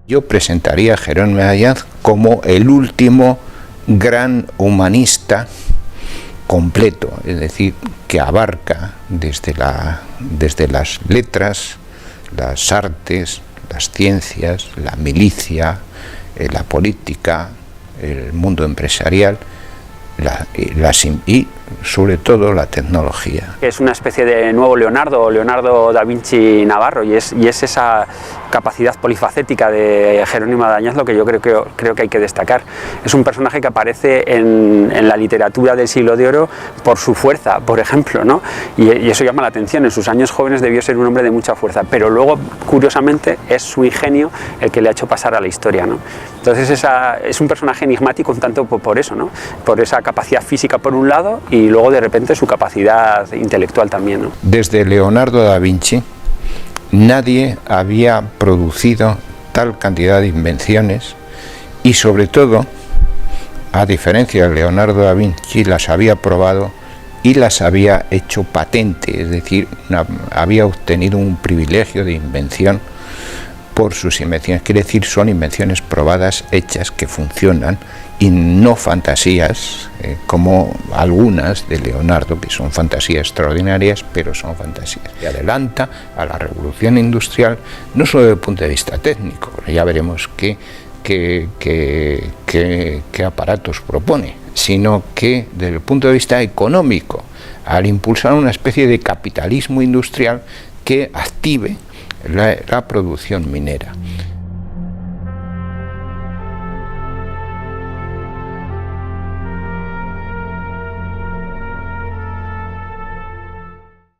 Yo presentaría a Jerónimo de Ayanz como el último gran humanista completo, es decir, que abarca desde las letras, las artes, las ciencias, la milicia, la política, el mundo empresarial y sobre todo la tecnología. Es una especie de nuevo Leonardo da Vinci Navarro, y es esa capacidad polifacética de Jerónimo de Ayanz lo que yo creo que hay que destacar. Es un personaje que aparece en la literatura del Siglo de Oro por su fuerza, por ejemplo, ¿no? Y eso llama la atención. En sus años jóvenes debió ser un hombre de mucha fuerza, pero luego, curiosamente, es su ingenio el que le ha hecho pasar a la historia, ¿no? Entonces es un personaje enigmático un tanto por eso, ¿no? Por esa capacidad física por un lado y luego de repente su capacidad intelectual también, ¿no? Desde Leonardo da Vinci nadie había producido tal cantidad de invenciones y sobre todo, a diferencia de Leonardo da Vinci, las había probado y las había hecho patente, es decir, había obtenido un privilegio de invención por sus invenciones, quiere decir, son invenciones probadas, hechas, que funcionan y no fantasías como algunas de Leonardo, que son fantasías extraordinarias, pero son fantasías. Y adelanta a la revolución industrial, no solo desde el punto de vista técnico, ya veremos qué aparatos propone, sino que desde el punto de vista económico, al impulsar una especie de capitalismo industrial que active la producción minera.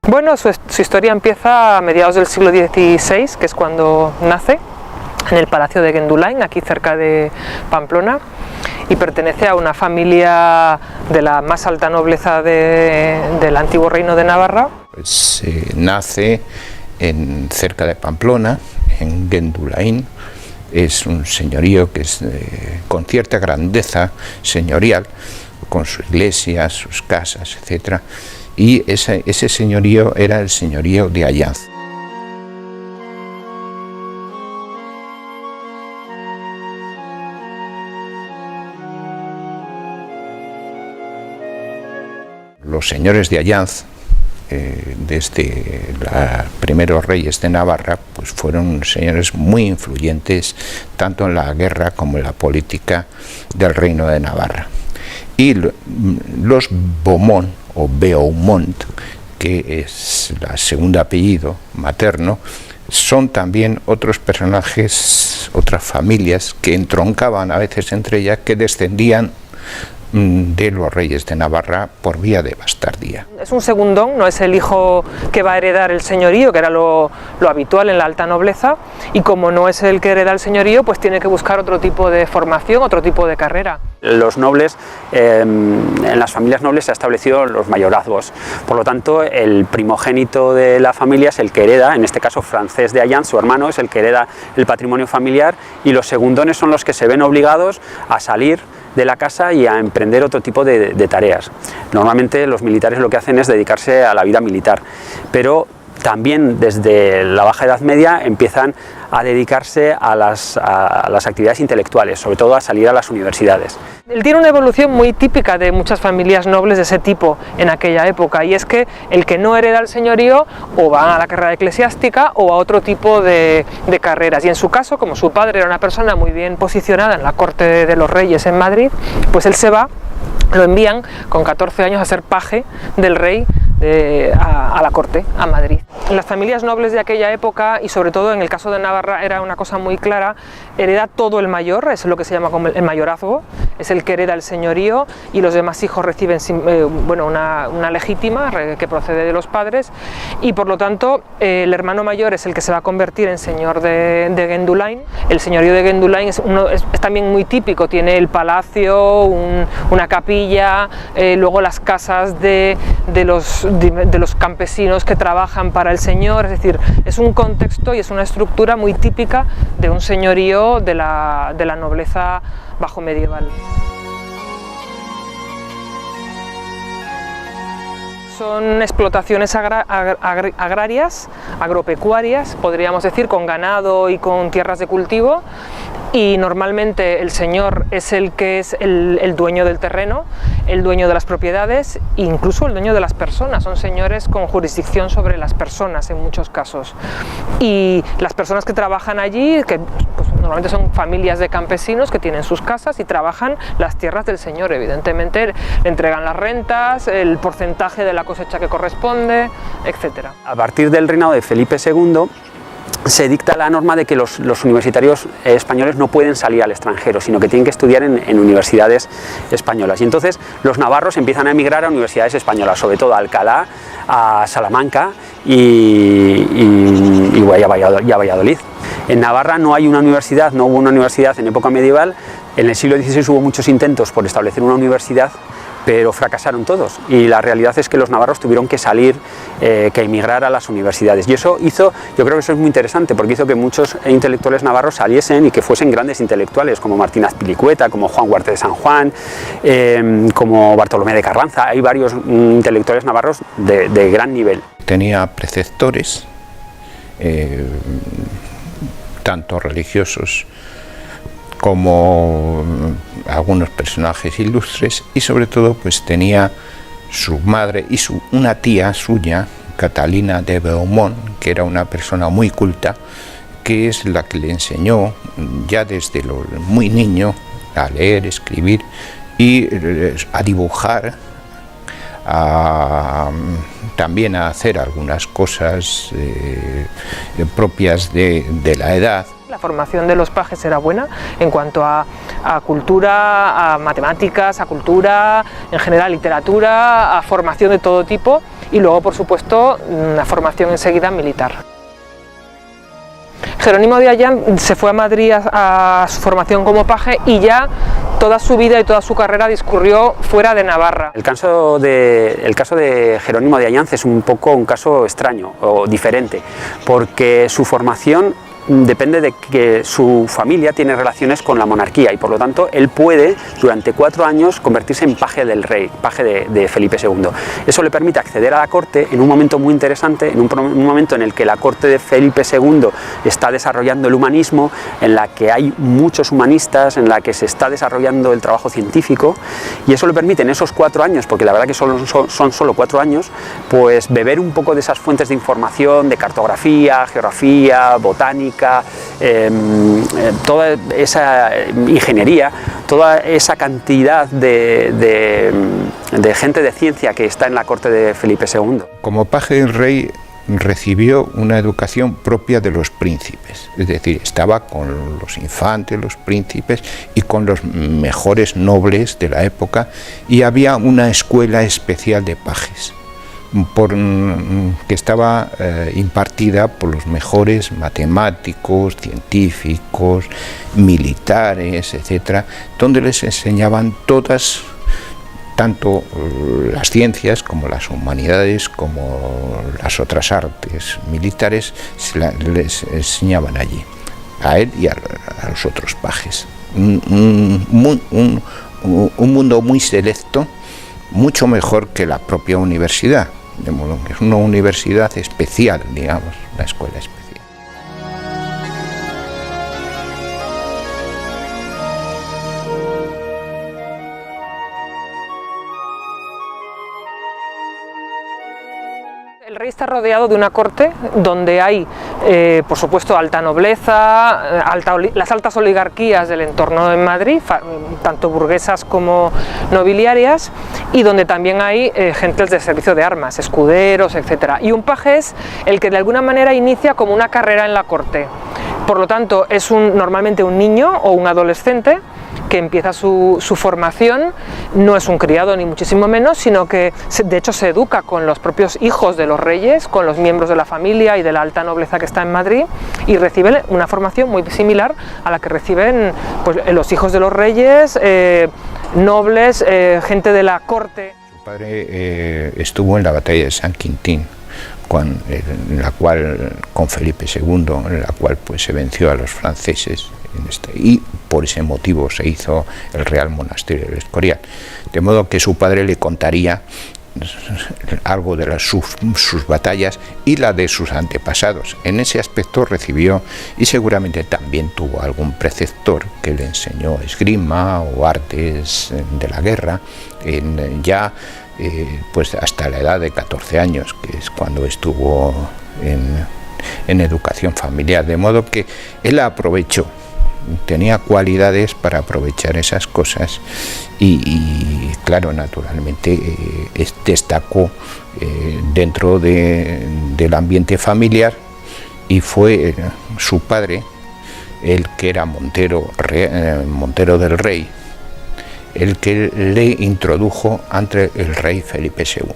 Bueno, su historia empieza a mediados del siglo XVI, que es cuando nace, en el Palacio de Gendulain, aquí cerca de Pamplona, y pertenece a una familia de la más alta nobleza del antiguo reino de Navarra. Pues nace cerca de Pamplona, en Gendulain. Es un señorío que es con cierta grandeza señorial, con su iglesia, sus casas, etc. Y ese señorío era el señorío de Ayanz. Los señores de Ayanz, desde los primeros reyes de Navarra, pues fueron señores muy influyentes tanto en la guerra como en la política del reino de Navarra. Y los Beaumont o Beaumont, que es el segundo apellido materno, son también otros personajes, otras familias que entroncaban a veces entre ellas, que descendían de los reyes de Navarra por vía de bastardía. Es un segundón, no es el hijo que va a heredar el señorío, que era lo habitual en la alta nobleza, y como no es el que hereda el señorío, pues tiene que buscar otro tipo de formación, otro tipo de carrera. Los nobles, en las familias nobles se han establecido los mayorazgos, por lo tanto el primogénito de la familia es el que hereda, en este caso Francés de Ayanz, su hermano, es el que hereda el patrimonio familiar, y los segundones son los que se ven obligados a salir de la casa y a emprender otro tipo de tareas. Normalmente los militares lo que hacen es dedicarse a la vida militar, pero también desde la Baja Edad Media empiezan a dedicarse a las actividades intelectuales, sobre todo a salir a las universidades. Él tiene una evolución muy típica de muchas familias nobles de ese tipo en aquella época, y es que el que no hereda el señorío o va a la carrera eclesiástica o a otro tipo de carreras, y en su caso, como su padre era una persona muy bien posicionada en la corte de los reyes en Madrid, pues él se va, lo envían con 14 años a ser paje del rey a la corte, a Madrid. En las familias nobles de aquella época, y sobre todo en el caso de Navarra, era una cosa muy clara: hereda todo el mayor, es lo que se llama como el mayorazgo, es el que hereda el señorío, y los demás hijos reciben una legítima que procede de los padres, y por lo tanto el hermano mayor es el que se va a convertir en señor de Gendulain. El señorío de Gendulain es también muy típico, tiene el palacio, una capilla, luego las casas de los campesinos que trabajan para el señor, es decir, es un contexto y es una estructura muy típica de un señorío de la nobleza bajo medieval. Son explotaciones agrarias, agropecuarias, podríamos decir, con ganado y con tierras de cultivo, y normalmente el señor es el que es el dueño del terreno, el dueño de las propiedades, incluso el dueño de las personas. Son señores con jurisdicción sobre las personas en muchos casos. Y las personas que trabajan allí, que pues, normalmente son familias de campesinos que tienen sus casas y trabajan las tierras del señor, evidentemente le entregan las rentas, el porcentaje de la cosecha que corresponde, etc. A partir del reinado de Felipe II se dicta la norma de que los universitarios españoles no pueden salir al extranjero, sino que tienen que estudiar en universidades españolas. Y entonces los navarros empiezan a emigrar a universidades españolas, sobre todo a Alcalá, a Salamanca y a Valladolid. En Navarra no hay una universidad, no hubo una universidad en época medieval. En el siglo XVI hubo muchos intentos por establecer una universidad, pero fracasaron todos, y la realidad es que los navarros tuvieron que salir, que emigrar a las universidades, y eso hizo, yo creo que eso es muy interesante, porque hizo que muchos intelectuales navarros saliesen y que fuesen grandes intelectuales, como Martín Azpilicueta, como Juan Huarte de San Juan, como Bartolomé de Carranza. Hay varios intelectuales navarros de gran nivel. Tenía preceptores, tanto religiosos como algunos personajes ilustres, y sobre todo pues tenía su madre y una tía suya, Catalina de Beaumont, que era una persona muy culta, que es la que le enseñó ya desde muy niño a leer, escribir y a dibujar, también a hacer algunas cosas propias de la edad. La formación de los pajes era buena en cuanto a cultura, a matemáticas, a cultura, en general literatura, a formación de todo tipo, y luego por supuesto una formación enseguida militar. Jerónimo de Ayllán se fue a Madrid a su formación como paje, y ya toda su vida y toda su carrera discurrió fuera de Navarra. El caso de Jerónimo de Ayllán es un poco un caso extraño o diferente, porque su formación depende de que su familia tiene relaciones con la monarquía, y por lo tanto él puede durante 4 años convertirse en paje del rey, paje de Felipe II. Eso le permite acceder a la corte en un momento muy interesante, en un momento en el que la corte de Felipe II está desarrollando el humanismo, en la que hay muchos humanistas, en la que se está desarrollando el trabajo científico, y eso le permite en esos 4 años, porque la verdad que son solo 4 años, pues beber un poco de esas fuentes de información, de cartografía, geografía, botánica, toda esa ingeniería, toda esa cantidad de gente de ciencia que está en la corte de Felipe II. Como paje del rey recibió una educación propia de los príncipes, es decir, estaba con los infantes, los príncipes y con los mejores nobles de la época, y había una escuela especial de pajes que estaba impartida por los mejores matemáticos, científicos, militares, etcétera, donde les enseñaban todas, tanto las ciencias como las humanidades, como las otras artes militares, les enseñaban allí, a él y a los otros pajes. Un mundo muy selecto, mucho mejor que la propia universidad, de modo que es una universidad especial, digamos, una escuela especial. El rey está rodeado de una corte donde hay, por supuesto, alta nobleza, las altas oligarquías del entorno en Madrid, tanto burguesas como nobiliarias, y donde también hay gentes de servicio de armas, escuderos, etc. Y un paje es el que de alguna manera inicia como una carrera en la corte. Por lo tanto, es normalmente un niño o un adolescente que empieza su formación, no es un criado ni muchísimo menos, sino que de hecho se educa con los propios hijos de los reyes, con los miembros de la familia y de la alta nobleza que está en Madrid, y recibe una formación muy similar a la que reciben pues, los hijos de los reyes, nobles, gente de la corte. Su padre estuvo en la batalla de San Quintín, en la cual, con Felipe II, en la cual pues, se venció a los franceses, y por ese motivo se hizo el Real Monasterio del Escorial, de modo que su padre le contaría algo de sus batallas y la de sus antepasados. En ese aspecto recibió, y seguramente también tuvo algún preceptor que le enseñó esgrima o artes de la guerra, pues hasta la edad de 14 años, que es cuando estuvo en educación familiar, de modo que él aprovechó, tenía cualidades para aprovechar esas cosas y claro, naturalmente destacó dentro del ambiente familiar, y fue su padre, el que era Montero del Rey, el que le introdujo ante el rey Felipe II,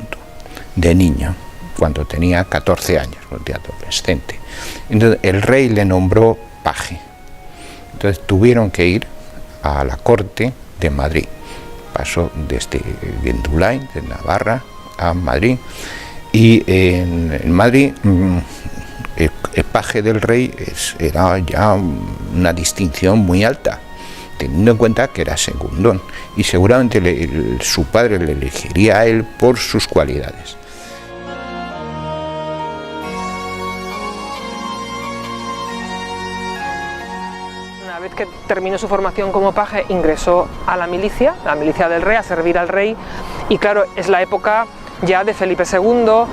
de niño, cuando tenía 14 años, de adolescente. Entonces el rey le nombró paje. Entonces tuvieron que ir a la corte de Madrid. Pasó desde Gendulain, de Navarra, a Madrid, y en Madrid el paje del rey era ya una distinción muy alta, teniendo en cuenta que era segundón, y seguramente su padre le elegiría a él por sus cualidades. Una vez que terminó su formación como paje, ingresó a la milicia del rey, a servir al rey, y claro, es la época ya de Felipe II,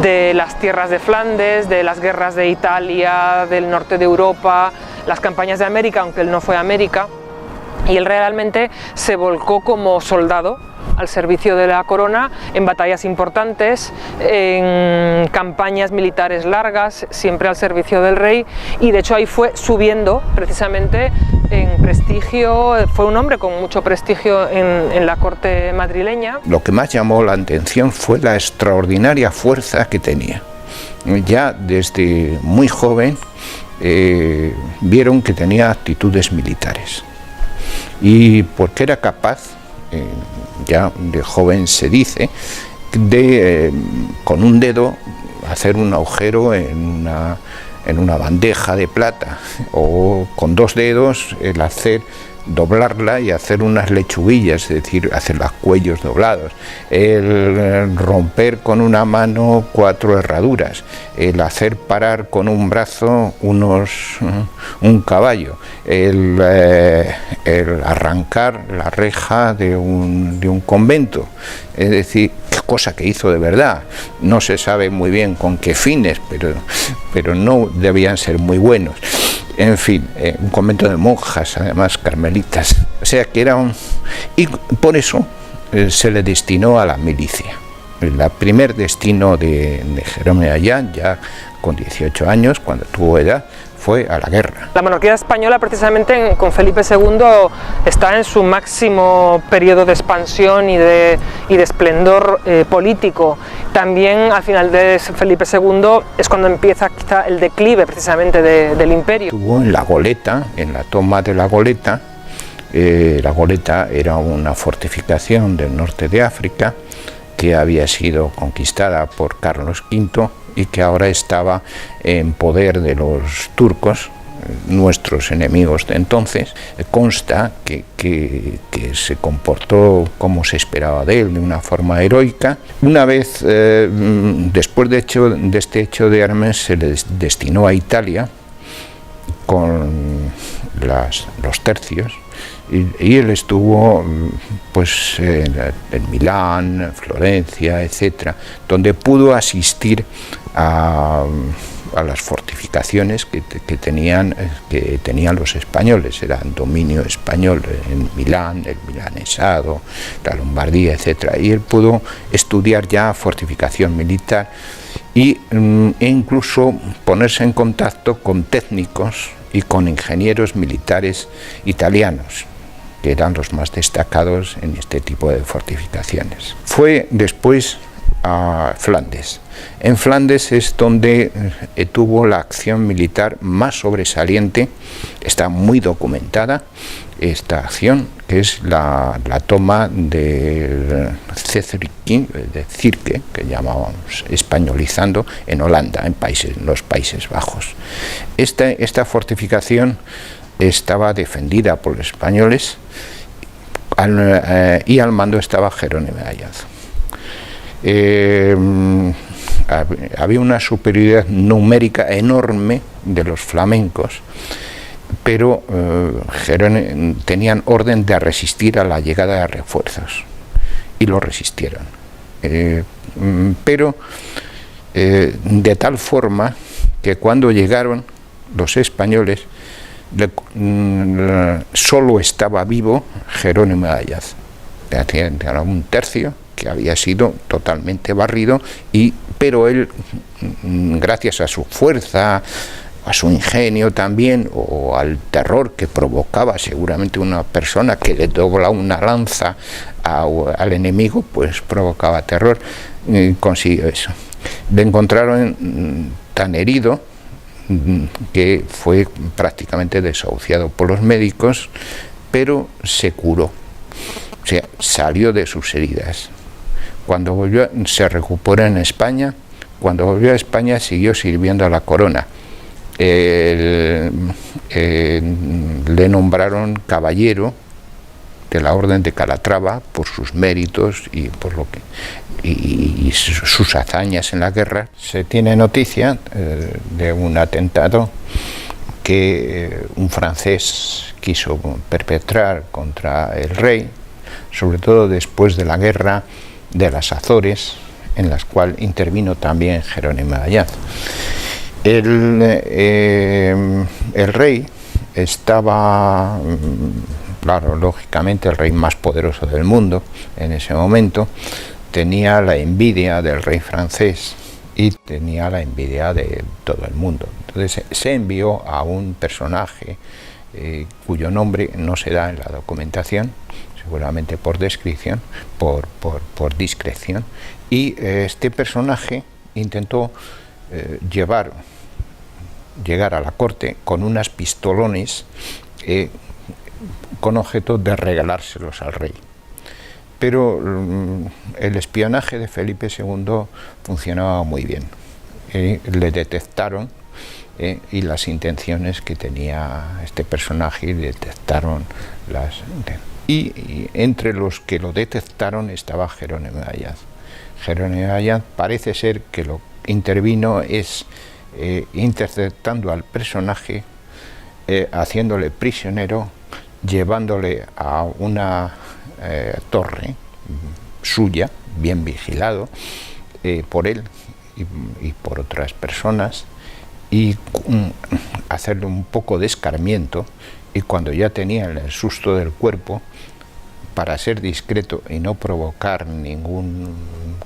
de las tierras de Flandes, de las guerras de Italia, del norte de Europa, las campañas de América, aunque él no fue a América, y él realmente se volcó como soldado al servicio de la corona, en batallas importantes, en campañas militares largas, siempre al servicio del rey, y de hecho ahí fue subiendo precisamente en prestigio, fue un hombre con mucho prestigio en la corte madrileña. Lo que más llamó la atención fue la extraordinaria fuerza que tenía. Ya desde muy joven vieron que tenía actitudes militares, y porque era capaz, ya de joven se dice, de con un dedo hacer un agujero en una bandeja de plata, o con dos dedos el doblarla y hacer unas lechuguillas, es decir, hacer los cuellos doblados, el romper con una mano 4 herraduras, el hacer parar con un brazo un caballo, el arrancar la reja de un convento. Es decir, cosa que hizo de verdad. No se sabe muy bien con qué fines, pero no debían ser muy buenos. En fin, un convento de monjas, además carmelitas. O sea que era y por eso se le destinó a la milicia. El primer destino de Jerónimo de Ayllán, ya con 18 años, cuando tuvo edad, fue a la guerra. La monarquía española, precisamente con Felipe II, está en su máximo periodo de expansión y de esplendor político. También al final de Felipe II es cuando empieza quizá el declive precisamente del imperio. Estuvo en La Goleta, en la toma de La Goleta. La Goleta era una fortificación del norte de África que había sido conquistada por Carlos V y que ahora estaba en poder de los turcos, nuestros enemigos de entonces. Consta que se comportó como se esperaba de él, de una forma heroica. Una vez, después de este hecho de Armes, se le destinó a Italia con los tercios, y él estuvo pues en Milán, Florencia, etcétera, donde pudo asistir a las fortificaciones que tenían los españoles. Era dominio español en Milán, el milanesado, la Lombardía, etcétera, y él pudo estudiar ya fortificación militar e incluso ponerse en contacto con técnicos y con ingenieros militares italianos, que eran los más destacados en este tipo de fortificaciones. Fue después a Flandes. En Flandes es donde tuvo la acción militar más sobresaliente. Está muy documentada esta acción, que es la toma de Cirque, que llamábamos españolizando, en Holanda, en los Países Bajos. Esta fortificación estaba defendida por los españoles y al mando estaba Jerónimo de Ayllán. Había una superioridad numérica enorme de los flamencos, pero tenían orden de resistir a la llegada de refuerzos, y lo resistieron. Pero de tal forma que cuando llegaron los españoles, solo estaba vivo Jerónimo de Ayaz. Era un tercio que había sido totalmente barrido, pero él, gracias a su fuerza, a su ingenio también, o al terror que provocaba seguramente una persona que le dobla una lanza al enemigo, pues provocaba terror, consiguió eso. Le encontraron tan herido que fue prácticamente desahuciado por los médicos, pero se curó, o sea, salió de sus heridas. Cuando volvió, se recuperó en España. Cuando volvió a España siguió sirviendo a la corona. Le nombraron caballero de la Orden de Calatrava por sus méritos y por lo que y sus hazañas en la guerra. Se tiene noticia de un atentado que un francés quiso perpetrar contra el rey, sobre todo después de la guerra de las Azores, en las cuales intervino también Jerónimo de Ayaz. El rey estaba, claro, lógicamente el rey más poderoso del mundo en ese momento, tenía la envidia del rey francés y tenía la envidia de todo el mundo. Entonces se envió a un personaje cuyo nombre no se da en la documentación, seguramente por descripción, por discreción, y este personaje intentó llegar a la corte con unas pistolones con objeto de regalárselos al rey. Pero el espionaje de Felipe II funcionaba muy bien. Le detectaron y las intenciones que tenía este personaje, y detectaron las... Y entre los que lo detectaron estaba Jerónimo de Ayaz. Jerónimo de Ayaz parece ser que lo intervino es interceptando al personaje, haciéndole prisionero, llevándole a una torre suya, bien vigilado por él y por otras personas, y hacerle un poco de escarmiento, y cuando ya tenía el susto del cuerpo, para ser discreto y no provocar ningún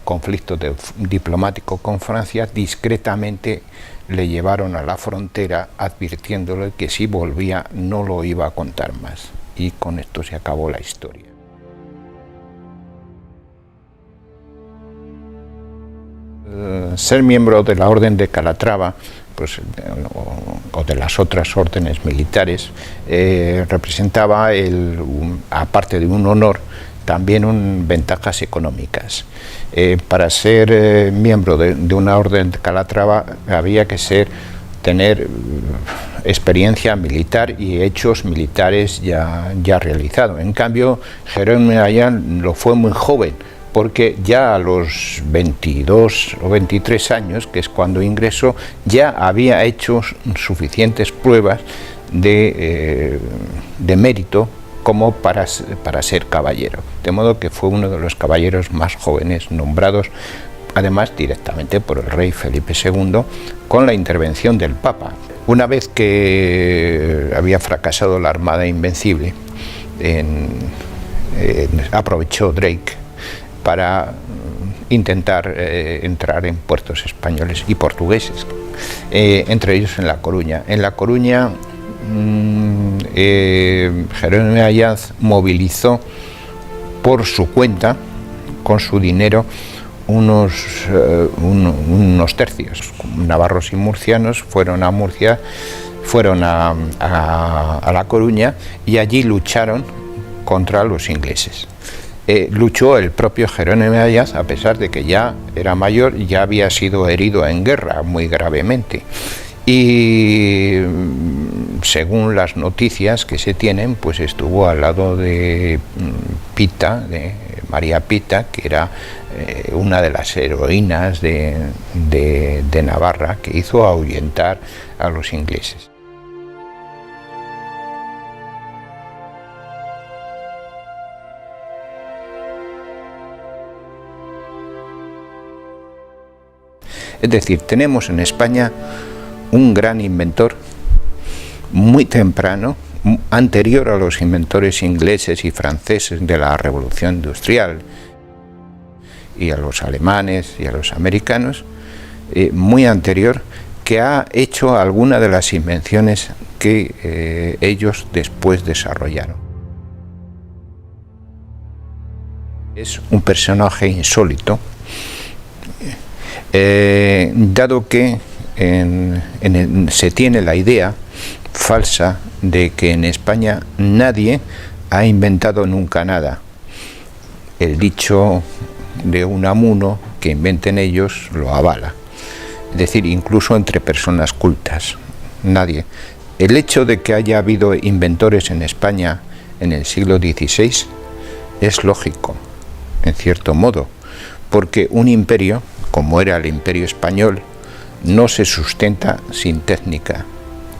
conflicto diplomático con Francia, discretamente le llevaron a la frontera advirtiéndole que si volvía no lo iba a contar más, y con esto se acabó la historia. Ser miembro de la Orden de Calatrava, pues, o de las otras órdenes militares, representaba, aparte de un honor, también ventajas económicas. Para ser miembro de una Orden de Calatrava había que tener experiencia militar y hechos militares ya realizados. En cambio, Jerónimo de Ayaz lo fue muy joven, porque ya a los 22 o 23 años, que es cuando ingresó, ya había hecho suficientes pruebas de mérito como para ser caballero. De modo que fue uno de los caballeros más jóvenes nombrados, además directamente por el rey Felipe II, con la intervención del Papa. Una vez que había fracasado la Armada Invencible, aprovechó Drake para intentar entrar en puertos españoles y portugueses, entre ellos en La Coruña. En La Coruña, Jerónimo de Ayaz movilizó por su cuenta, con su dinero, unos tercios. Navarros y murcianos fueron a Murcia, fueron a La Coruña, y allí lucharon contra los ingleses. Luchó el propio Jerónimo de Ayaz, a pesar de que ya era mayor, ya había sido herido en guerra muy gravemente, y según las noticias que se tienen, pues estuvo al lado de Pita, de María Pita, que era una de las heroínas de Navarra, que hizo ahuyentar a los ingleses. Es decir, tenemos en España un gran inventor muy temprano, anterior a los inventores ingleses y franceses de la Revolución Industrial, y a los alemanes y a los americanos, muy anterior, que ha hecho alguna de las invenciones que ellos después desarrollaron. Es un personaje insólito, dado que se tiene la idea falsa de que en España nadie ha inventado nunca nada. El dicho de Unamuno, que inventen ellos, lo avala. Es decir, incluso entre personas cultas, nadie. El hecho de que haya habido inventores en España en el siglo XVI es lógico, en cierto modo, porque un imperio, como era el Imperio Español, no se sustenta sin técnica,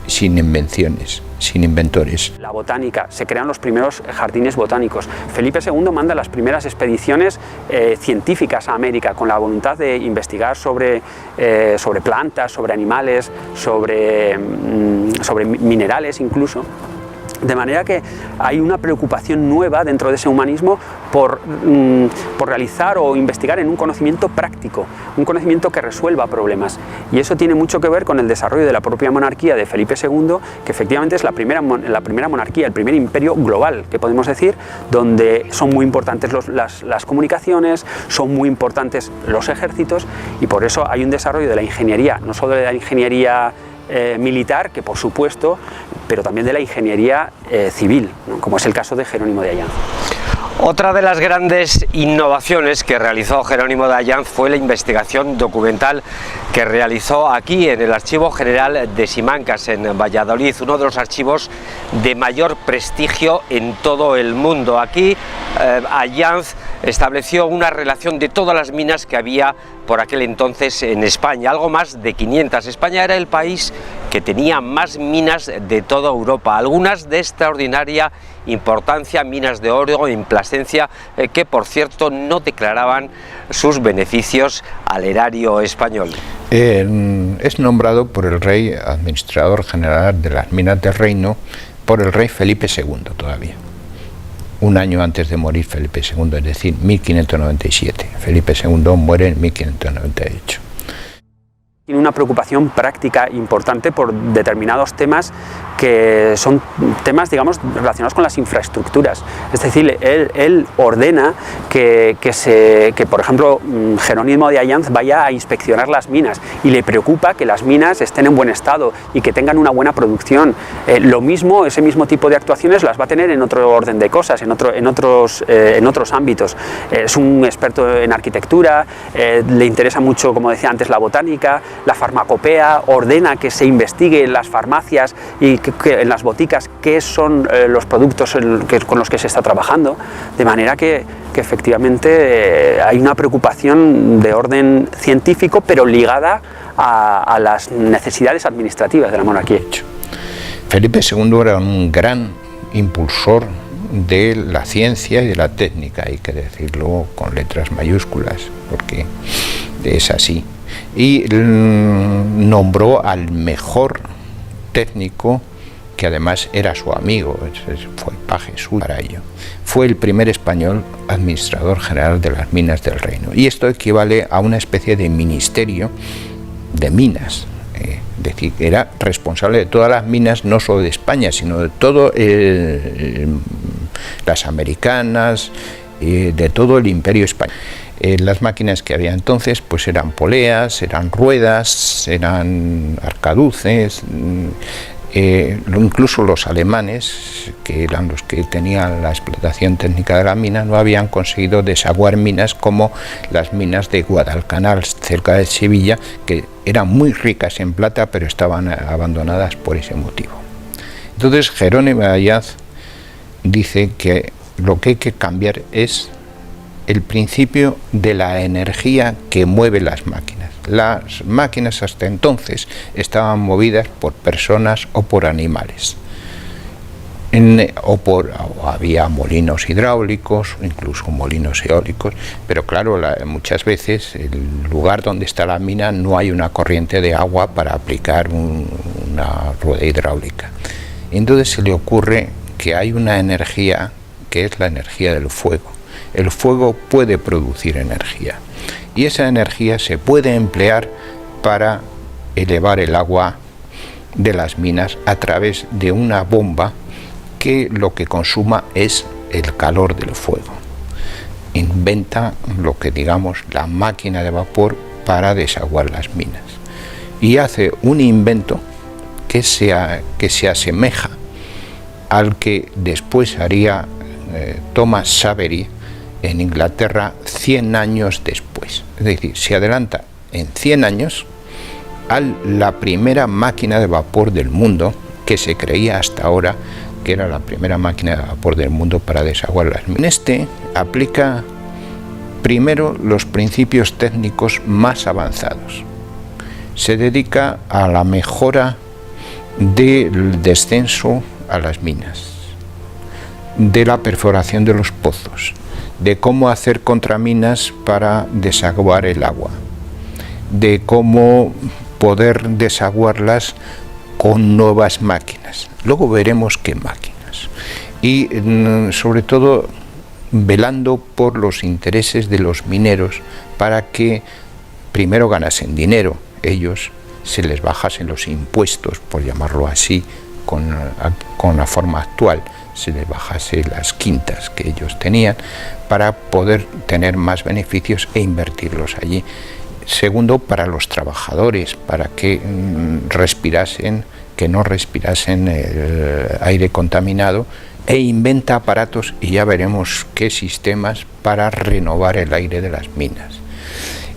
sin invenciones, sin inventores. La botánica, se crean los primeros jardines botánicos. Felipe II manda las primeras expediciones científicas a América con la voluntad de investigar sobre plantas, sobre animales, sobre minerales incluso. De manera que hay una preocupación nueva dentro de ese humanismo por realizar o investigar en un conocimiento práctico, un conocimiento que resuelva problemas. Y eso tiene mucho que ver con el desarrollo de la propia monarquía de Felipe II, que efectivamente es la primera monarquía, el primer imperio global, que podemos decir, donde son muy importantes las comunicaciones, son muy importantes los ejércitos, y por eso hay un desarrollo de la ingeniería, no solo de la ingeniería militar, que por supuesto, pero también de la ingeniería civil, ¿no? Como es el caso de Jerónimo de Allanz. Otra de las grandes innovaciones que realizó Jerónimo de Allanz fue la investigación documental que realizó aquí en el Archivo General de Simancas, en Valladolid, uno de los archivos de mayor prestigio en todo el mundo. Aquí Allanz estableció una relación de todas las minas que había por aquel entonces en España, algo más de 500. España era el país que tenía más minas de toda Europa, algunas de extraordinaria importancia, minas de oro en Plasencia, que por cierto no declaraban sus beneficios al erario español. Es nombrado por el rey administrador general de las minas del reino, por el rey Felipe II todavía, un año antes de morir Felipe II, es decir, 1597. Felipe II muere en 1598. Tiene una preocupación práctica importante por determinados temas que son temas, digamos, relacionados con las infraestructuras. Es decir, él ordena que por ejemplo, Jerónimo de Allanz vaya a inspeccionar las minas, y le preocupa que las minas estén en buen estado y que tengan una buena producción. Lo mismo, ese mismo tipo de actuaciones las va a tener en otro orden de cosas, en otros ámbitos. Es un experto en arquitectura, le interesa mucho, como decía antes, la botánica, la farmacopea, ordena que se investigue en las farmacias y que en las boticas qué son los productos con los que se está trabajando, de manera que efectivamente hay una preocupación de orden científico, pero ligada a las necesidades administrativas de la monarquía. Felipe II era un gran impulsor de la ciencia y de la técnica, hay que decirlo con letras mayúsculas, porque es así. Y nombró al mejor técnico, que además era su amigo, fue paje suyo para ello. Fue el primer español administrador general de las minas del reino, y esto equivale a una especie de ministerio de minas, es decir, era responsable de todas las minas, no solo de España, sino de todo las americanas, de todo el imperio español. Las máquinas que había entonces pues eran poleas, eran ruedas, eran arcaduces, incluso los alemanes, que eran los que tenían la explotación técnica de la mina, no habían conseguido desaguar minas como las minas de Guadalcanal, cerca de Sevilla, que eran muy ricas en plata, pero estaban abandonadas por ese motivo. Entonces Jerónimo de Allanz dice que lo que hay que cambiar es el principio de la energía que mueve las máquinas. Las máquinas hasta entonces estaban movidas por personas o por animales. O había molinos hidráulicos, incluso molinos eólicos, pero claro, muchas veces el lugar donde está la mina no hay una corriente de agua para aplicar una rueda hidráulica. Entonces se le ocurre que hay una energía que es la energía del fuego. El fuego puede producir energía y esa energía se puede emplear para elevar el agua de las minas a través de una bomba que lo que consuma es el calor del fuego. Inventa lo que digamos la máquina de vapor para desaguar las minas y hace un invento que se asemeja al que después haría Thomas Savery en Inglaterra 100 años después. Es decir, se adelanta en 100 años a la primera máquina de vapor del mundo, que se creía hasta ahora que era la primera máquina de vapor del mundo para desaguar las minas. En este aplica primero los principios técnicos más avanzados. Se dedica a la mejora del descenso a las minas, de la perforación de los pozos, de cómo hacer contraminas para desaguar el agua, de cómo poder desaguarlas con nuevas máquinas. Luego veremos qué máquinas. Y sobre todo velando por los intereses de los mineros para que primero ganasen dinero, ellos se les bajasen los impuestos, por llamarlo así, con la forma actual, se les bajase las quintas que ellos tenían para poder tener más beneficios e invertirlos allí. Segundo, para los trabajadores, para que no respirasen el aire contaminado, e inventa aparatos, y ya veremos qué sistemas para renovar el aire de las minas.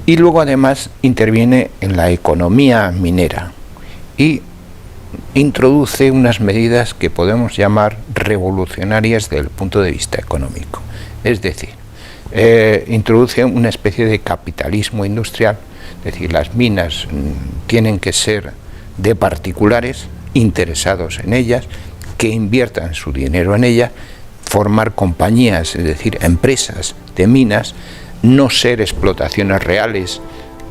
Y luego además interviene en la economía minera y introduce unas medidas que podemos llamar revolucionarias desde el punto de vista económico. Es decir, introduce una especie de capitalismo industrial, es decir, las minas tienen que ser de particulares interesados en ellas, que inviertan su dinero en ellas, formar compañías, es decir, empresas de minas, no ser explotaciones reales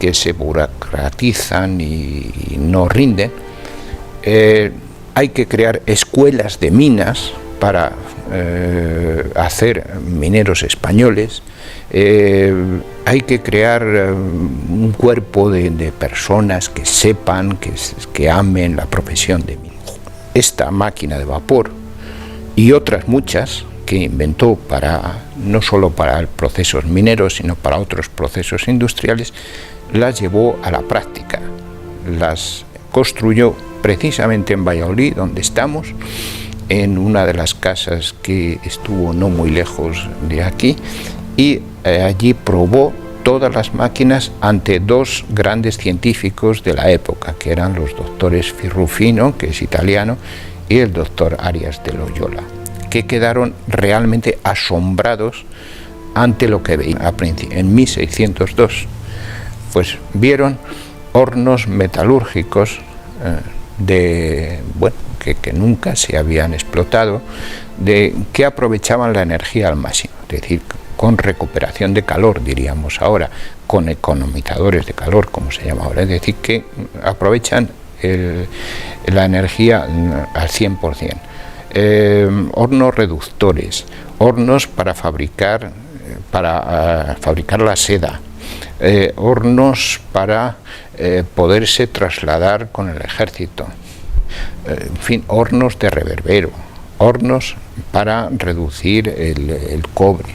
que se burocratizan y no rinden. Hay que crear escuelas de minas para hacer mineros españoles. Hay que crear un cuerpo de personas que sepan, que amen la profesión de minero. Esta máquina de vapor y otras muchas que inventó no solo para procesos mineros, sino para otros procesos industriales, las llevó a la práctica. Las construyó precisamente en Valladolid, donde estamos, en una de las casas que estuvo no muy lejos de aquí, y allí probó todas las máquinas ante dos grandes científicos de la época, que eran los doctores Firrufino, que es italiano, y el doctor Arias de Loyola, que quedaron realmente asombrados ante lo que veían en 1602. Pues vieron hornos metalúrgicos que nunca se habían explotado, que aprovechaban la energía al máximo, es decir, con recuperación de calor, diríamos ahora, con economizadores de calor, como se llama ahora, es decir, que aprovechan la energía al 100%. Hornos reductores, hornos para fabricar la seda, hornos para poderse trasladar con el ejército, en fin, hornos de reverbero, hornos para reducir el cobre,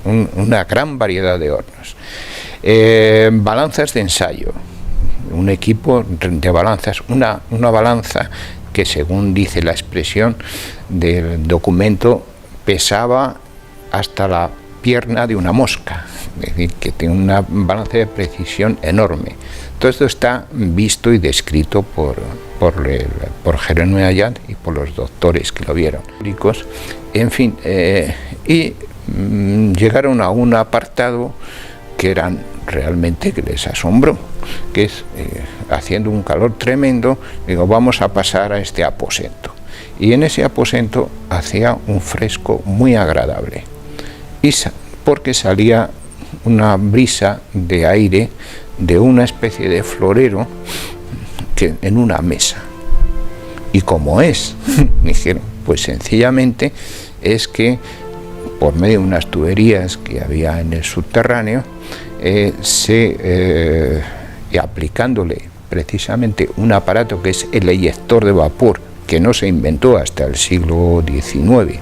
una gran variedad de hornos, balanzas de ensayo, un equipo de balanzas, una balanza que, según dice la expresión del documento, pesaba hasta la pierna de una mosca, es decir, que tiene una balanza de precisión enorme. Todo esto está visto y descrito por Jerónimo de Allant y por los doctores que lo vieron. En fin, y llegaron a un apartado que eran realmente que les asombró, que es haciendo un calor tremendo, digo, vamos a pasar a este aposento. Y en ese aposento hacía un fresco muy agradable, porque salía una brisa de aire de una especie de florero que en una mesa. ¿Y cómo es? Dijeron, pues sencillamente es que por medio de unas tuberías que había en el subterráneo, y aplicándole precisamente un aparato que es el eyector de vapor, que no se inventó hasta el siglo XIX,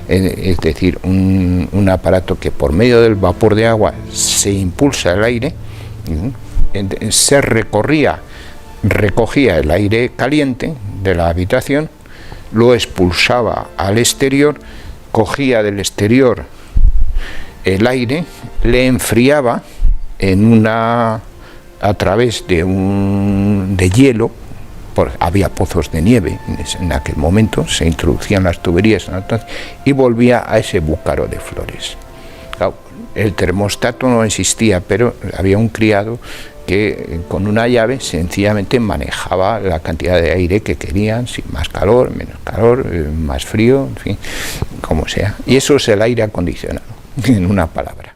es decir, un aparato que por medio del vapor de agua se impulsa el aire, se recogía el aire caliente de la habitación, lo expulsaba al exterior, cogía del exterior el aire, le enfriaba a través de hielo, había pozos de nieve en aquel momento, se introducían las tuberías y volvía a ese búcaro de flores. Claro, el termostato no existía, pero había un criado que con una llave sencillamente manejaba la cantidad de aire que querían, sin más calor, menos calor, más frío, en fin, como sea. Y eso es el aire acondicionado, en una palabra.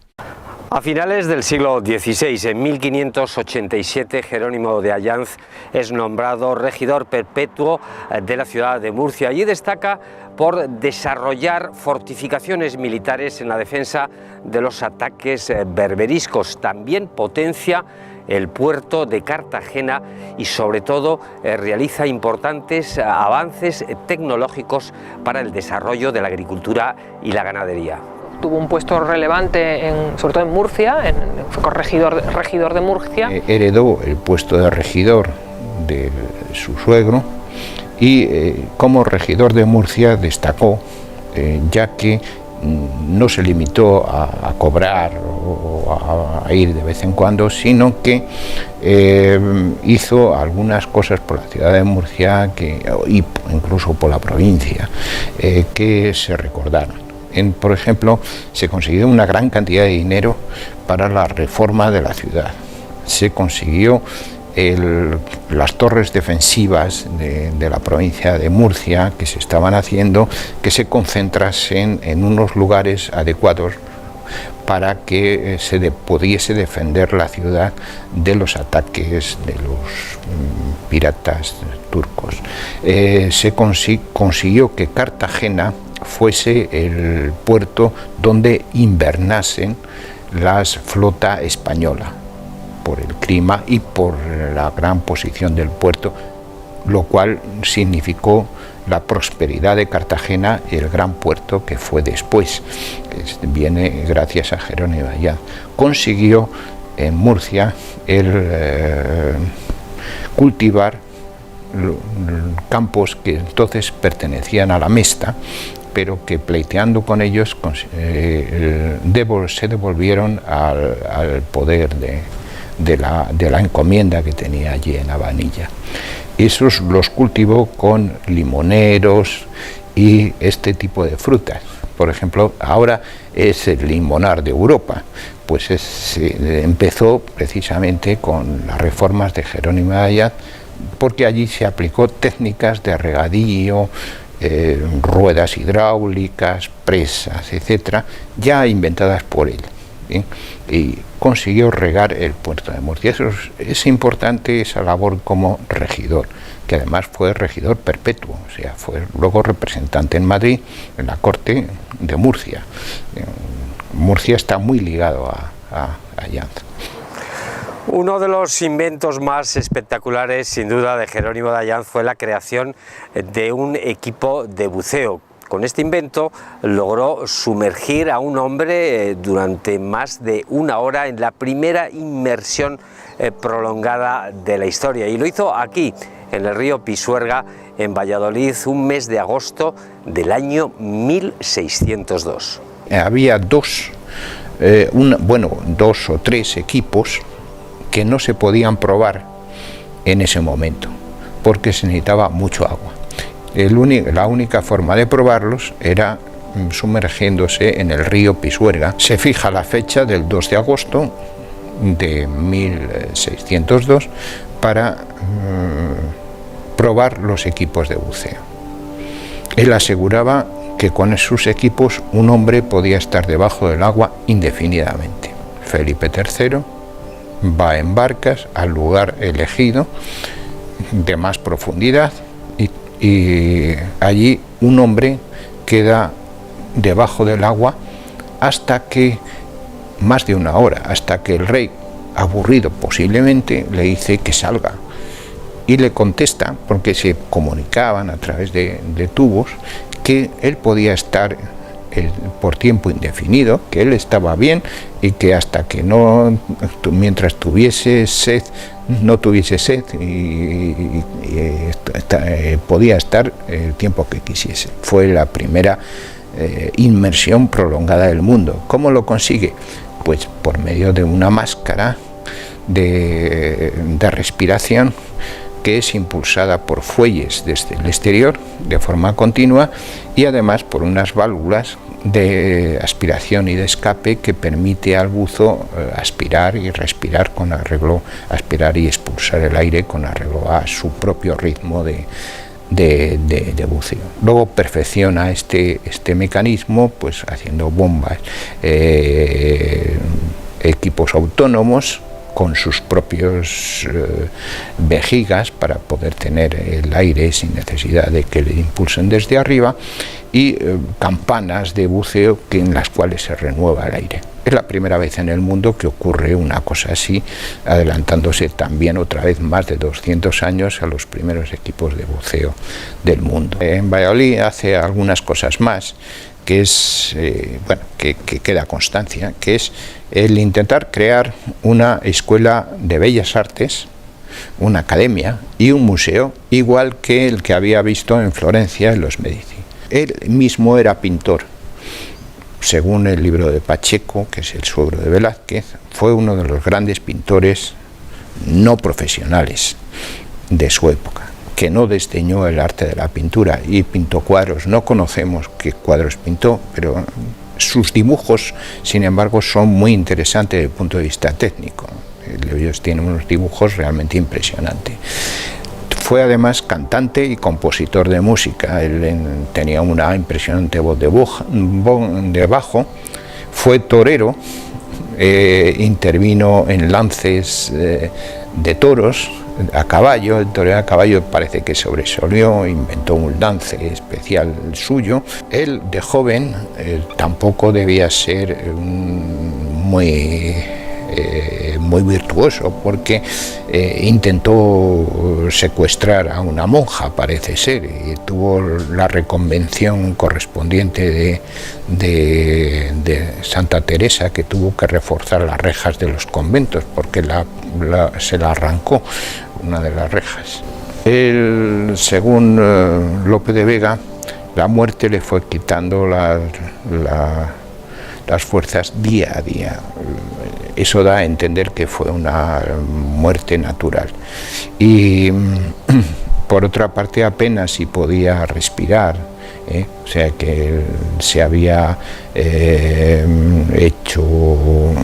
A finales del siglo XVI, en 1587, Jerónimo de Allanz es nombrado regidor perpetuo de la ciudad de Murcia y destaca por desarrollar fortificaciones militares en la defensa de los ataques berberiscos. También potencia el puerto de Cartagena y sobre todo realiza importantes avances tecnológicos para el desarrollo de la agricultura y la ganadería. Tuvo un puesto relevante, sobre todo en Murcia, fue regidor de Murcia. Heredó el puesto de regidor de su suegro y como regidor de Murcia destacó, ya que no se limitó a cobrar o a ir de vez en cuando, sino que hizo algunas cosas por la ciudad de Murcia y incluso por la provincia que se recordaron. Por ejemplo, se consiguió una gran cantidad de dinero para la reforma de la ciudad. Se consiguió las torres defensivas de la provincia de Murcia que se estaban haciendo, que se concentrasen en unos lugares adecuados para que se pudiese defender la ciudad de los ataques de los piratas turcos. Se consiguió que Cartagena fuese el puerto donde invernasen la flota española, por el clima y por la gran posición del puerto, lo cual significó la prosperidad de Cartagena y el gran puerto que fue después, que viene gracias a Jerónimo de Allanz. Consiguió en Murcia cultivar campos que entonces pertenecían a la Mesta, pero que pleiteando con ellos se devolvieron al poder de la encomienda que tenía allí en Habanilla. Esos los cultivó con limoneros y este tipo de frutas. Por ejemplo, ahora es el limonar de Europa, pues empezó precisamente con las reformas de Jerónimo de Allanz, porque allí se aplicó técnicas de regadío, ruedas hidráulicas, presas, etcétera, ya inventadas por él, ¿sí? Y consiguió regar el puerto de Murcia. Eso es importante, esa labor como regidor, que además fue regidor perpetuo, o sea, fue luego representante en Madrid, en la corte de Murcia. Murcia está muy ligado a Allanz. Uno de los inventos más espectaculares, sin duda, de Jerónimo de Allanz fue la creación de un equipo de buceo. Con este invento logró sumergir a un hombre durante más de una hora en la primera inmersión prolongada de la historia, y lo hizo aquí, en el río Pisuerga, en Valladolid, un mes de agosto del año 1602. Había dos o tres equipos que no se podían probar en ese momento, porque se necesitaba mucho agua. La única forma de probarlos era sumergiéndose en el río Pisuerga. Se fija la fecha del 2 de agosto de 1602 para probar los equipos de buceo. Él aseguraba que con sus equipos un hombre podía estar debajo del agua indefinidamente. Felipe III va en barcas al lugar elegido de más profundidad y allí un hombre queda debajo del agua hasta que, más de una hora, hasta que el rey, aburrido posiblemente, le dice que salga. Y le contesta, porque se comunicaban a través de tubos, que él podía estar por tiempo indefinido, que él estaba bien y que hasta que no, mientras tuviese sed, no tuviese sed y podía estar el tiempo que quisiese. Fue la primera inmersión prolongada del mundo. ¿Cómo lo consigue? Pues por medio de una máscara de respiración que es impulsada por fuelles desde el exterior de forma continua y además por unas válvulas de aspiración y de escape que permite al buzo aspirar y respirar con arreglo, aspirar y expulsar el aire con arreglo a su propio ritmo de buceo. Luego perfecciona este mecanismo pues haciendo bombas, equipos autónomos con sus propios vejigas para poder tener el aire sin necesidad de que le impulsen desde arriba y campanas de buceo en las cuales se renueva el aire. Es la primera vez en el mundo que ocurre una cosa así, adelantándose también otra vez más de 200 años a los primeros equipos de buceo del mundo. En Valladolid hace algunas cosas más, que es, que queda constancia, que es el intentar crear una escuela de bellas artes, una academia y un museo, igual que el que había visto en Florencia en los Medici. Él mismo era pintor. Según el libro de Pacheco, que es el suegro de Velázquez, fue uno de los grandes pintores no profesionales de su época, que no desdeñó el arte de la pintura y pintó cuadros. No conocemos qué cuadros pintó, pero sus dibujos, sin embargo, son muy interesantes desde el punto de vista técnico. Ellos tienen unos dibujos realmente impresionantes. Fue además cantante y compositor de música. Él tenía una impresionante voz de bajo. Fue torero, intervino en lances de toros a caballo. El toreo a caballo parece que sobresalió, inventó un lance especial suyo. Él de joven tampoco debía ser muy virtuoso, porque intentó secuestrar a una monja, parece ser, y tuvo la reconvención correspondiente de Santa Teresa, que tuvo que reforzar las rejas de los conventos porque se la arrancó una de las rejas. Él, según Lope de Vega, la muerte le fue quitando las fuerzas día a día. Eso da a entender que fue una muerte natural. Y por otra parte apenas si podía respirar, o sea que se había hecho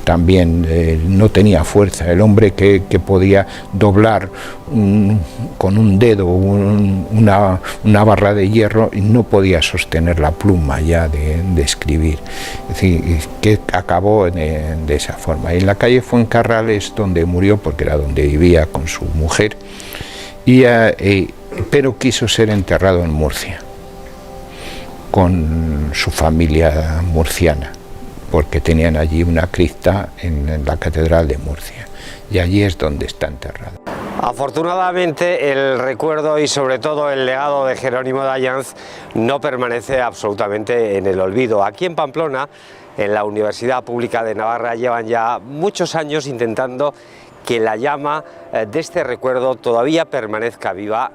también, no tenía fuerza. El hombre que podía doblar con un dedo una barra de hierro y no podía sostener la pluma ya de escribir. Es decir, que acabó de esa forma. Y en la calle Fuencarral donde murió, porque era donde vivía con su mujer, pero quiso ser enterrado en Murcia con su familia murciana, porque tenían allí una cripta en la Catedral de Murcia, y allí es donde está enterrado. Afortunadamente, el recuerdo y sobre todo el legado de Jerónimo de Allanz no permanece absolutamente en el olvido. Aquí en Pamplona, en la Universidad Pública de Navarra, llevan ya muchos años intentando que la llama de este recuerdo todavía permanezca viva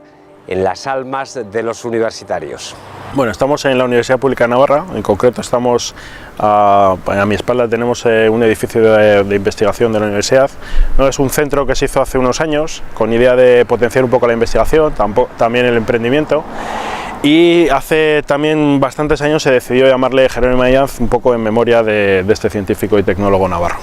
en las almas de los universitarios. Bueno, estamos en la Universidad Pública de Navarra, en concreto estamos a mi espalda tenemos un edificio de investigación de la universidad. No es un centro que se hizo hace unos años con idea de potenciar un poco la investigación, también el emprendimiento, y hace también bastantes años se decidió llamarle Jerónimo de Allanz, un poco en memoria de este científico y tecnólogo navarro.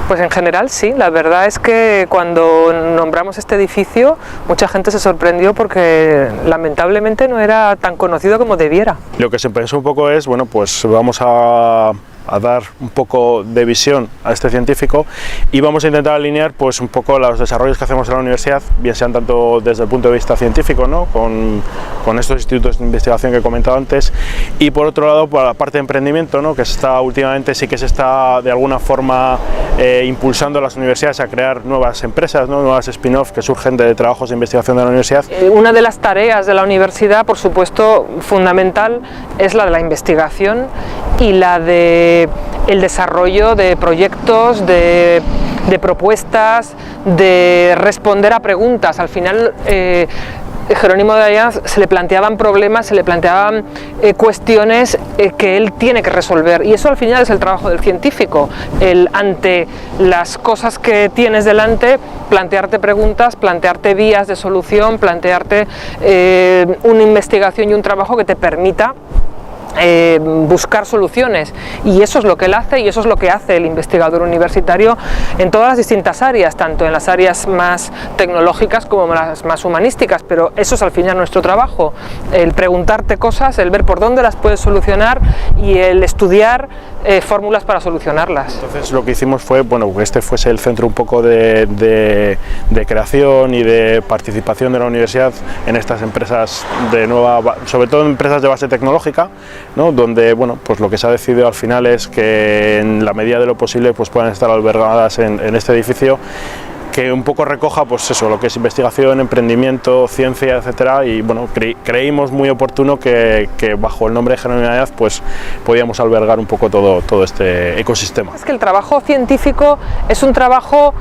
Pues en general sí, la verdad es que cuando nombramos este edificio mucha gente se sorprendió porque lamentablemente no era tan conocido como debiera. Lo que se pensó un poco es, bueno, pues vamos a dar un poco de visión a este científico y vamos a intentar alinear pues un poco los desarrollos que hacemos en la universidad, bien sean tanto desde el punto de vista científico, ¿no? con estos institutos de investigación que he comentado antes, y por otro lado por la parte de emprendimiento, ¿no? Que está últimamente sí que se está de alguna forma impulsando a las universidades a crear nuevas empresas, ¿no? Nuevas spin-off que surgen de trabajos de investigación de la universidad. Una de las tareas de la universidad, por supuesto, fundamental, es la de la investigación y la de el desarrollo de proyectos, de propuestas, de responder a preguntas. Al final Jerónimo de Allanz se le planteaban problemas, se le planteaban cuestiones que él tiene que resolver, y eso al final es el trabajo del científico, el ante las cosas que tienes delante plantearte preguntas, plantearte vías de solución, plantearte una investigación y un trabajo que te permita buscar soluciones, y eso es lo que él hace y eso es lo que hace el investigador universitario en todas las distintas áreas, tanto en las áreas más tecnológicas como las más humanísticas, pero eso es al final nuestro trabajo, el preguntarte cosas, el ver por dónde las puedes solucionar y el estudiar fórmulas para solucionarlas. Entonces lo que hicimos fue, bueno, que este fuese el centro un poco de creación y de participación de la universidad en estas empresas de nueva, sobre todo empresas de base tecnológica, ¿no? Donde, bueno, pues lo que se ha decidido al final es que en la medida de lo posible pues puedan estar albergadas en este edificio, que un poco recoja pues eso, lo que es investigación, emprendimiento, ciencia, etcétera, y bueno, creímos muy oportuno que bajo el nombre de Jerónimo de Allanz pues podíamos albergar un poco todo este ecosistema. Es que el trabajo científico es un trabajo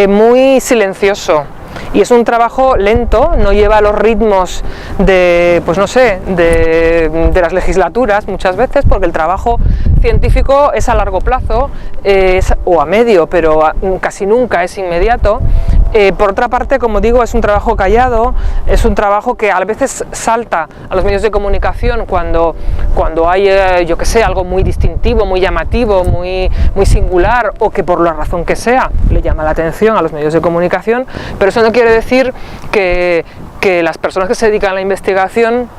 muy silencioso. Y es un trabajo lento, no lleva los ritmos de, pues no sé, de las legislaturas muchas veces, porque el trabajo científico es a largo plazo o a medio, pero casi nunca es inmediato. Por otra parte, como digo, es un trabajo callado, es un trabajo que a veces salta a los medios de comunicación cuando hay, yo que sé, algo muy distintivo, muy llamativo, muy singular, o que por la razón que sea le llama la atención a los medios de comunicación, pero eso no quiere decir que las personas que se dedican a la investigación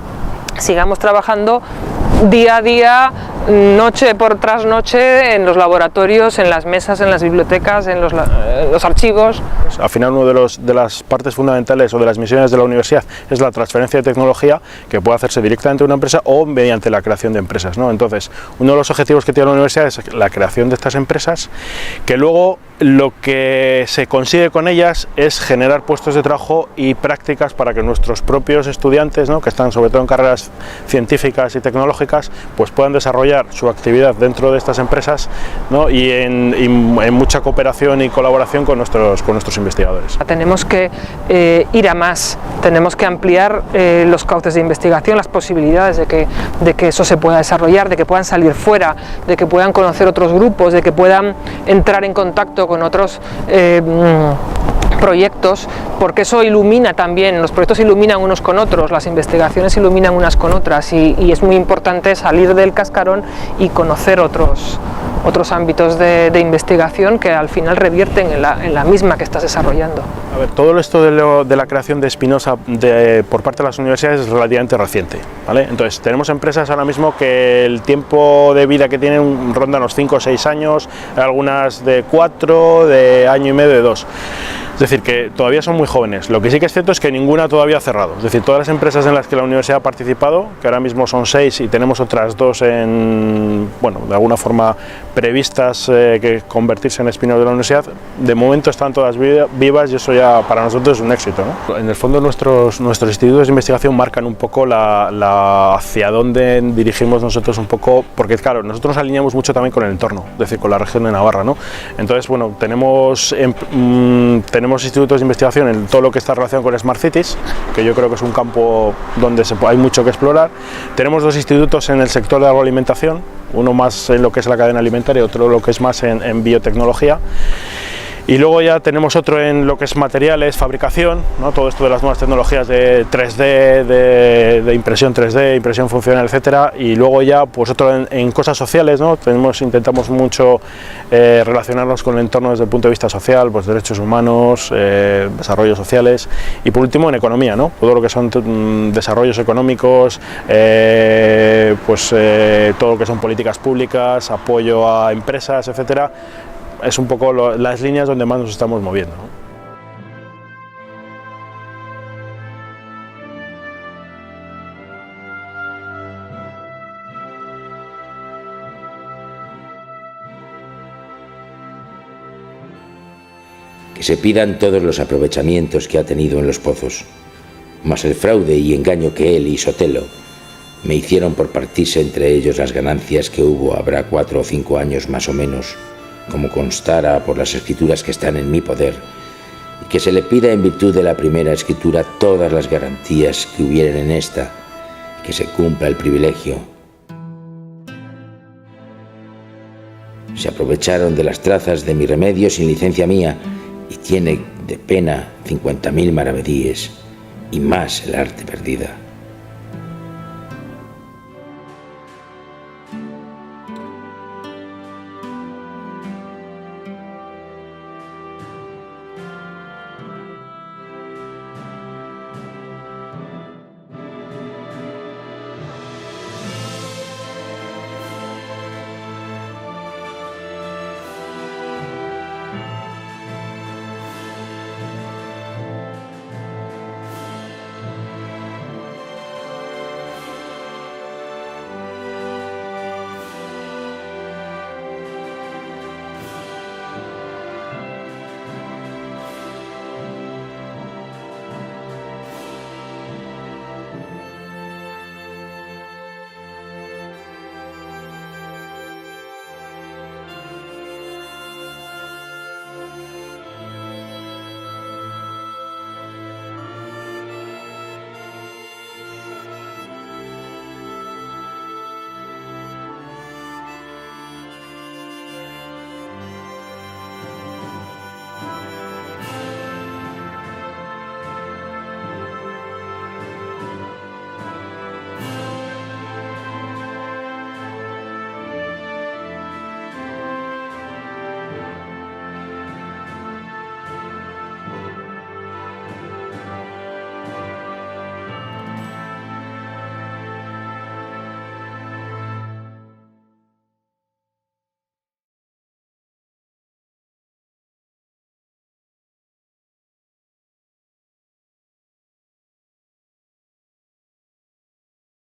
sigamos trabajando día a día, noche por tras noche, en los laboratorios, en las mesas, en las bibliotecas, en los archivos. Al final, una de las partes fundamentales o de las misiones de la universidad es la transferencia de tecnología, que puede hacerse directamente en una empresa o mediante la creación de empresas, ¿no? Entonces, uno de los objetivos que tiene la universidad es la creación de estas empresas, que luego lo que se consigue con ellas es generar puestos de trabajo y prácticas para que nuestros propios estudiantes, ¿no? Que están sobre todo en carreras científicas y tecnológicas, pues puedan desarrollar su actividad dentro de estas empresas, ¿no? y en mucha cooperación y colaboración con nuestros investigadores. Tenemos que ir a más, tenemos que ampliar los cauces de investigación, las posibilidades de que eso se pueda desarrollar, de que puedan salir fuera, de que puedan conocer otros grupos, de que puedan entrar en contacto con otros proyectos, porque eso ilumina también, los proyectos iluminan unos con otros, las investigaciones iluminan unas con otras, y es muy importante salir del cascarón y conocer otros ámbitos de investigación que al final revierten en la misma que estás desarrollando. A ver, todo esto de la creación de spin-offs por parte de las universidades es relativamente reciente, ¿vale? Entonces, tenemos empresas ahora mismo que el tiempo de vida que tienen ronda los 5 o 6 años, algunas de 4, de año y medio, de 2. Es decir, que todavía son muy jóvenes. Lo que sí que es cierto es que ninguna todavía ha cerrado. Es decir, todas las empresas en las que la universidad ha participado, que ahora mismo son 6 y tenemos otras 2 bueno, de alguna forma previstas que convertirse en spin-off de la universidad, de momento están todas vivas, y eso ya para nosotros es un éxito, ¿no? En el fondo nuestros institutos de investigación marcan un poco hacia dónde dirigimos nosotros un poco, porque claro, nosotros nos alineamos mucho también con el entorno, es decir, con la región de Navarra, ¿no? Entonces, bueno, tenemos institutos de investigación en todo lo que está relacionado con Smart Cities, que yo creo que es un campo donde hay mucho que explorar. Tenemos 2 institutos en el sector de agroalimentación, uno más en lo que es la cadena alimentaria y otro lo que es más en biotecnología. Y luego ya tenemos otro en lo que es materiales, fabricación, ¿no? Todo esto de las nuevas tecnologías de 3D, de impresión 3D, impresión funcional, etcétera. Y luego ya pues otro en cosas sociales, ¿no? Intentamos mucho relacionarnos con el entorno desde el punto de vista social, pues derechos humanos, desarrollos sociales, y por último en economía, ¿no? Todo lo que son desarrollos económicos, todo lo que son políticas públicas, apoyo a empresas, etcétera. Es un poco las líneas donde más nos estamos moviendo, ¿no? Que se pidan todos los aprovechamientos que ha tenido en los pozos, más el fraude y engaño que él y Sotelo me hicieron por partirse entre ellos las ganancias que hubo habrá 4 o 5 años más o menos, como constara por las escrituras que están en mi poder, y que se le pida en virtud de la primera escritura todas las garantías que hubieren en esta, y que se cumpla el privilegio. Se aprovecharon de las trazas de mi remedio sin licencia mía, y tiene de pena 50.000 maravedíes, y más el arte perdida.